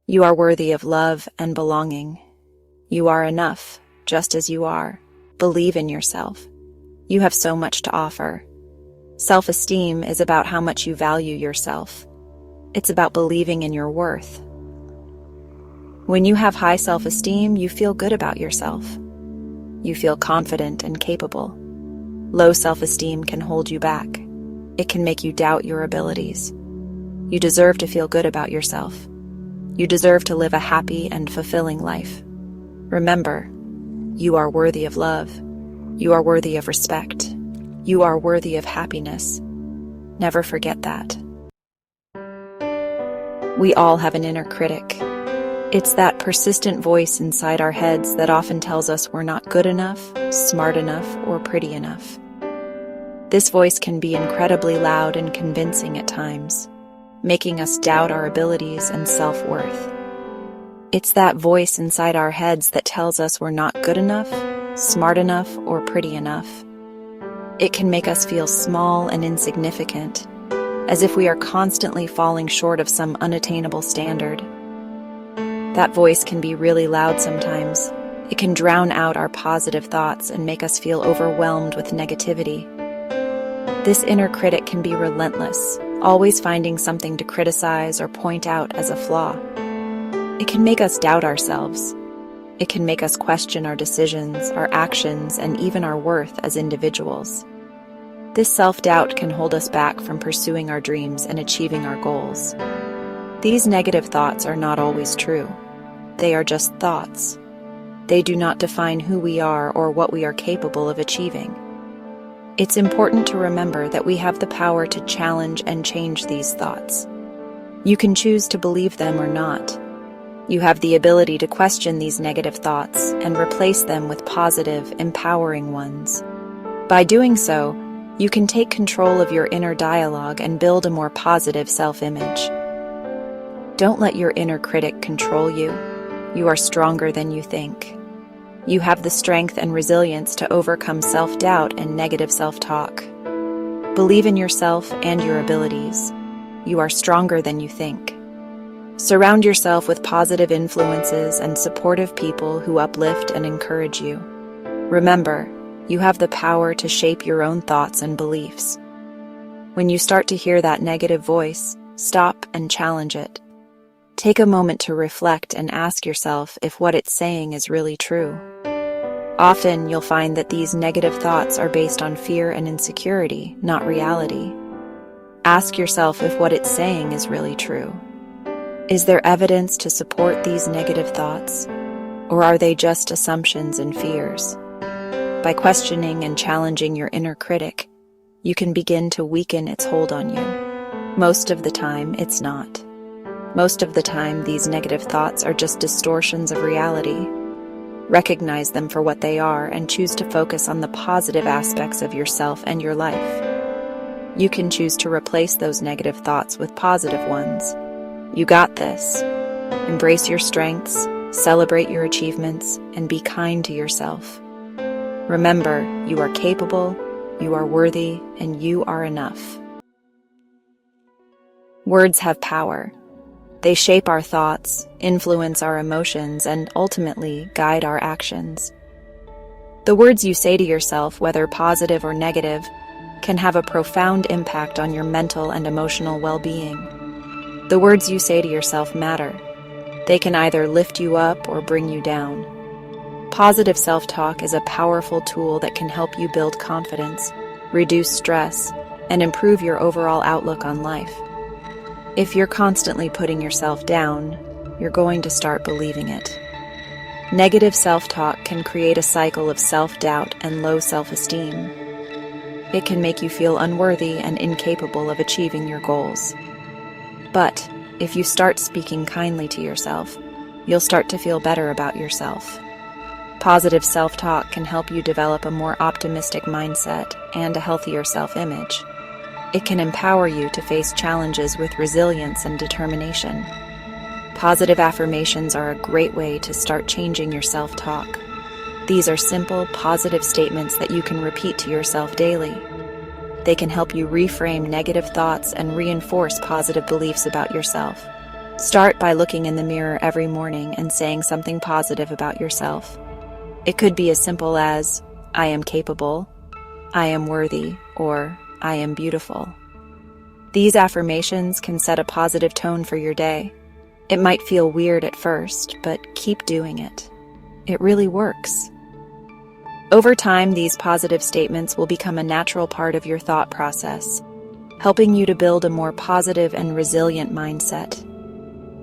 You are worthy of love and belonging. You are enough, just as you are. Believe in yourself. You have so much to offer. Self-esteem is about how much you value yourself. It's about believing in your worth. When you have high self-esteem, you feel good about yourself. You feel confident and capable. Low self-esteem can hold you back. It can make you doubt your abilities. You deserve to feel good about yourself. You deserve to live a happy and fulfilling life. Remember, you are worthy of love. You are worthy of respect. You are worthy of happiness. Never forget that. We all have an inner critic. It's that persistent voice inside our heads that often tells us we're not good enough, smart enough, or pretty enough. This voice can be incredibly loud and convincing at times, making us doubt our abilities and self-worth. It's that voice inside our heads that tells us we're not good enough, smart enough, or pretty enough. It can make us feel small and insignificant, as if we are constantly falling short of some unattainable standard. That voice can be really loud sometimes. It can drown out our positive thoughts and make us feel overwhelmed with negativity. This inner critic can be relentless, always finding something to criticize or point out as a flaw. It can make us doubt ourselves. It can make us question our decisions, our actions, and even our worth as individuals. This self-doubt can hold us back from pursuing our dreams and achieving our goals. These negative thoughts are not always true. They are just thoughts. They do not define who we are or what we are capable of achieving. It's important to remember that we have the power to challenge and change these thoughts. You can choose to believe them or not. You have the ability to question these negative thoughts and replace them with positive, empowering ones. By doing so, you can take control of your inner dialogue and build a more positive self-image. Don't let your inner critic control you. You are stronger than you think. You have the strength and resilience to overcome self-doubt and negative self-talk. Believe in yourself and your abilities. You are stronger than you think. Surround yourself with positive influences and supportive people who uplift and encourage you. Remember, you have the power to shape your own thoughts and beliefs. When you start to hear that negative voice, stop and challenge it. Take a moment to reflect and ask yourself if what it's saying is really true. Often, you'll find that these negative thoughts are based on fear and insecurity, not reality. Ask yourself if what it's saying is really true. Is there evidence to support these negative thoughts, or are they just assumptions and fears? By questioning and challenging your inner critic, you can begin to weaken its hold on you. Most of the time, it's not. Most of the time, these negative thoughts are just distortions of reality. Recognize them for what they are and choose to focus on the positive aspects of yourself and your life. You can choose to replace those negative thoughts with positive ones. You got this. Embrace your strengths, celebrate your achievements, and be kind to yourself. Remember, you are capable, you are worthy, and you are enough. Words have power. They shape our thoughts, influence our emotions, and ultimately guide our actions. The words you say to yourself, whether positive or negative, can have a profound impact on your mental and emotional well-being. The words you say to yourself matter. They can either lift you up or bring you down. Positive self-talk is a powerful tool that can help you build confidence, reduce stress, and improve your overall outlook on life. If you're constantly putting yourself down, you're going to start believing it. Negative self-talk can create a cycle of self-doubt and low self-esteem. It can make you feel unworthy and incapable of achieving your goals. But if you start speaking kindly to yourself, you'll start to feel better about yourself. Positive self-talk can help you develop a more optimistic mindset and a healthier self-image. It can empower you to face challenges with resilience and determination. Positive affirmations are a great way to start changing your self-talk. These are simple, positive statements that you can repeat to yourself daily. They can help you reframe negative thoughts and reinforce positive beliefs about yourself. Start by looking in the mirror every morning and saying something positive about yourself. It could be as simple as, "I am capable," "I am worthy," or "I am beautiful." These affirmations can set a positive tone for your day. It might feel weird at first, but keep doing it. It really works. Over time, these positive statements will become a natural part of your thought process, helping you to build a more positive and resilient mindset.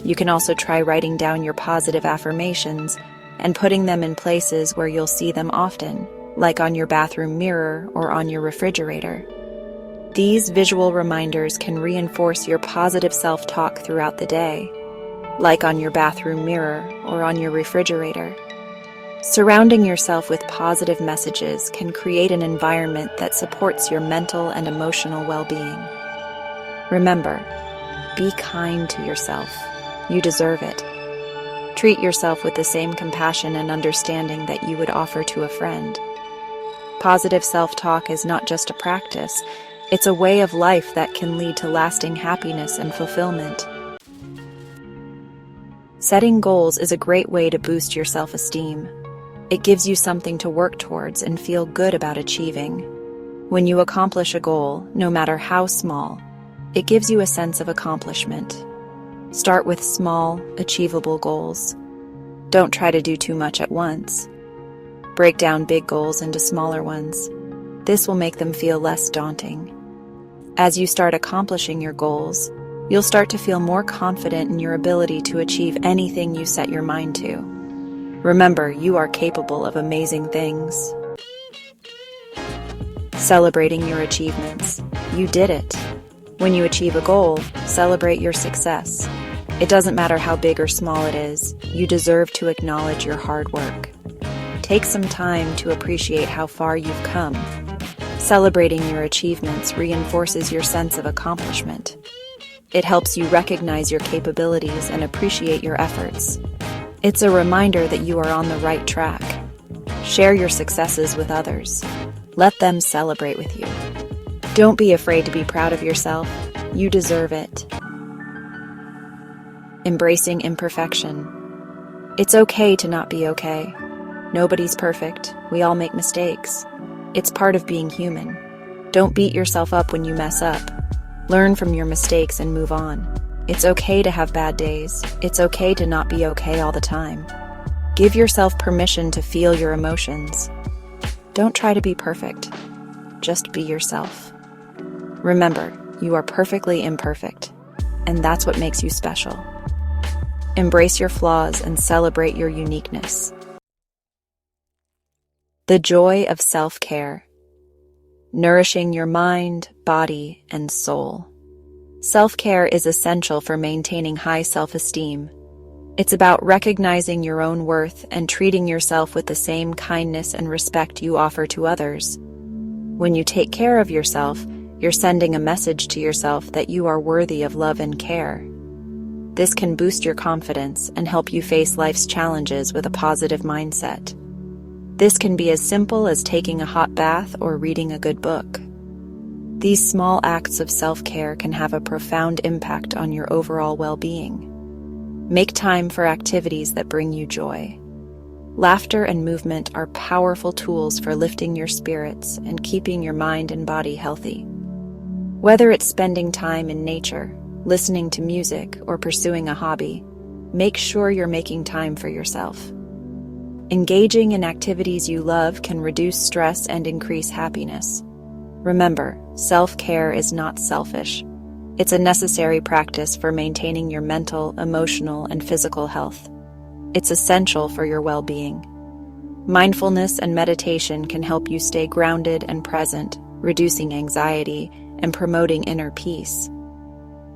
You can also try writing down your positive affirmations and putting them in places where you'll see them often, like on your bathroom mirror or on your refrigerator. These visual reminders can reinforce your positive self-talk throughout the day, like on your bathroom mirror or on your refrigerator. Surrounding yourself with positive messages can create an environment that supports your mental and emotional well-being. Remember, be kind to yourself. You deserve it. Treat yourself with the same compassion and understanding that you would offer to a friend. Positive self-talk is not just a practice, it's a way of life that can lead to lasting happiness and fulfillment. Setting goals is a great way to boost your self-esteem. It gives you something to work towards and feel good about achieving. When you accomplish a goal, no matter how small, it gives you a sense of accomplishment. Start with small, achievable goals. Don't try to do too much at once. Break down big goals into smaller ones. This will make them feel less daunting. As you start accomplishing your goals, you'll start to feel more confident in your ability to achieve anything you set your mind to. Remember, you are capable of amazing things. Celebrating your achievements. You did it. When you achieve a goal, celebrate your success. It doesn't matter how big or small it is, you deserve to acknowledge your hard work. Take some time to appreciate how far you've come. Celebrating your achievements reinforces your sense of accomplishment. It helps you recognize your capabilities and appreciate your efforts. It's a reminder that you are on the right track. Share your successes with others. Let them celebrate with you. Don't be afraid to be proud of yourself. You deserve it. Embracing imperfection. It's okay to not be okay. Nobody's perfect. We all make mistakes. It's part of being human. Don't beat yourself up when you mess up. Learn from your mistakes and move on. It's okay to have bad days. It's okay to not be okay all the time. Give yourself permission to feel your emotions. Don't try to be perfect. Just be yourself. Remember, you are perfectly imperfect, and that's what makes you special. Embrace your flaws and celebrate your uniqueness. The joy of self-care. Nourishing your mind, body, and soul. Self-care is essential for maintaining high self-esteem. It's about recognizing your own worth and treating yourself with the same kindness and respect you offer to others. When you take care of yourself, you're sending a message to yourself that you are worthy of love and care. This can boost your confidence and help you face life's challenges with a positive mindset. This can be as simple as taking a hot bath or reading a good book. These small acts of self-care can have a profound impact on your overall well-being. Make time for activities that bring you joy. Laughter and movement are powerful tools for lifting your spirits and keeping your mind and body healthy. Whether it's spending time in nature, listening to music, or pursuing a hobby, make sure you're making time for yourself. Engaging in activities you love can reduce stress and increase happiness. Remember, self-care is not selfish. It's a necessary practice for maintaining your mental, emotional, and physical health. It's essential for your well-being. Mindfulness and meditation can help you stay grounded and present, reducing anxiety and promoting inner peace.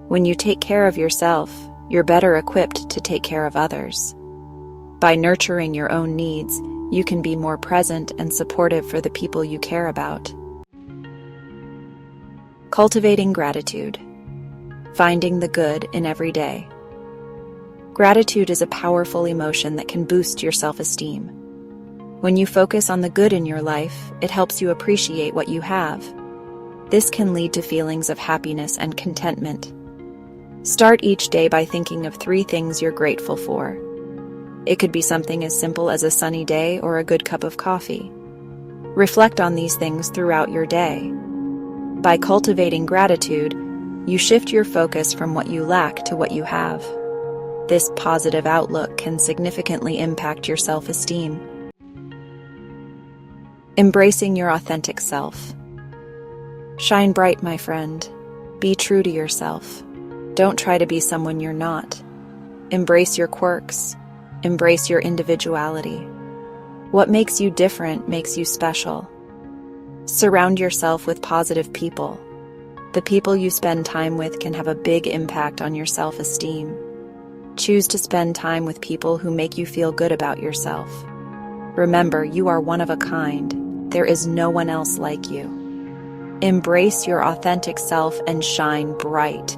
When you take care of yourself, you're better equipped to take care of others. By nurturing your own needs, you can be more present and supportive for the people you care about. Cultivating gratitude. Finding the good in every day. Gratitude is a powerful emotion that can boost your self-esteem. When you focus on the good in your life, it helps you appreciate what you have. This can lead to feelings of happiness and contentment. Start each day by thinking of 3 things you're grateful for. It could be something as simple as a sunny day or a good cup of coffee. Reflect on these things throughout your day. By cultivating gratitude, you shift your focus from what you lack to what you have. This positive outlook can significantly impact your self-esteem. Embracing your authentic self. Shine bright, my friend. Be true to yourself. Don't try to be someone you're not. Embrace your quirks. Embrace your individuality. What makes you different makes you special. Surround yourself with positive people. The people you spend time with can have a big impact on your self-esteem. Choose to spend time with people who make you feel good about yourself. Remember, you are one of a kind. There is no one else like you. Embrace your authentic self and shine bright.